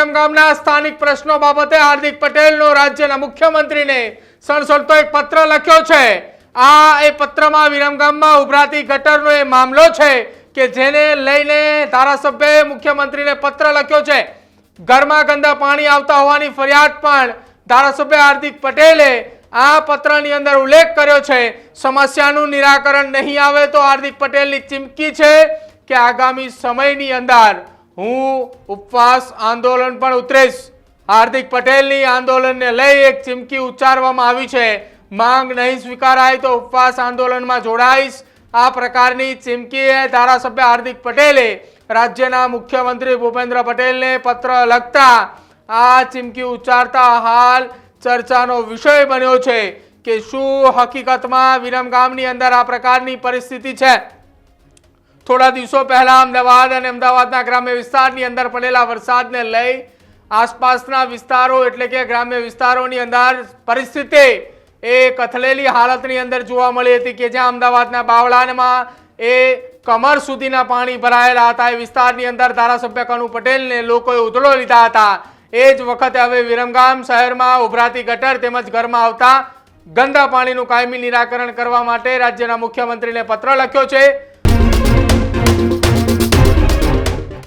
વિરમગામના સ્થાનિક પ્રશ્નો બાબતે હાર્દિક પટેલનો રાજ્યના મુખ્યમંત્રીને સણસણતો એક પત્ર લખ્યો છે। એ પત્રમાં વિરમગામમાં ઉભરાતી ગટરનો એ મામલો છે કે જેને લઈને ધારાસભ્યએ મુખ્યમંત્રીને પત્ર લખ્યો છે। ઘરમાં ગંદા પાણી આવતા હોવાની ફરિયાદ પણ ધારાસભ્ય હાર્દિક પટેલે આ પત્રની અંદર ઉલ્લેખ કર્યો છે। સમસ્યાનું નિરાકરણ નહીં આવે તો હાર્દિક પટેલની ચીમકી છે કે આગામી સમયની અંદર હું ઉપવાસ આંદોલન પણ ઉતરીશ। હાર્દિક પટેલની આંદોલનને લઈ એક ચીમકી ઉચ્ચારવામાં આવી છે। માંગ નહીં સ્વીકારાય તો ઉપવાસ આંદોલનમાં જોડાઈશ। આ પ્રકારની ચીમકી ધારાસભ્ય હાર્દિક પટેલે રાજ્યના મુખ્યમંત્રી ભૂપેન્દ્ર પટેલને પત્ર લખતા આ ચીમકી ઉચ્ચારતા હાલ ચર્ચાનો વિષય બન્યો છે કે શું હકીકતમાં વિરમગામની અંદર આ પ્રકારની પરિસ્થિતિ છે। થોડા દિવસો પહેલા અમદાવાદ અને અમદાવાદના ગ્રામ્ય વિસ્તારની અંદર પડેલા વરસાદને લઈ આસપાસના વિસ્તારો એટલે કે ગ્રામ્ય વિસ્તારોની અંદર પરિસ્થિતિ એ કથલેલી હાલતની અંદર જોવા મળી હતી કે જ્યાં અમદાવાદના બાવળામાં એ કમર સુધીના પાણી ભરાયેલા હતા। એ વિસ્તારની અંદર ધારાસભ્ય કનુ પટેલને લોકોએ ઉધડો લીધા હતા। એ જ વખતે હવે વિરમગામ શહેરમાં ઉભરાતી ગટર તેમજ ઘરમાં આવતા ગંદા પાણીનું કાયમી નિરાકરણ કરવા માટે રાજ્યના મુખ્યમંત્રીને પત્ર લખ્યો છે।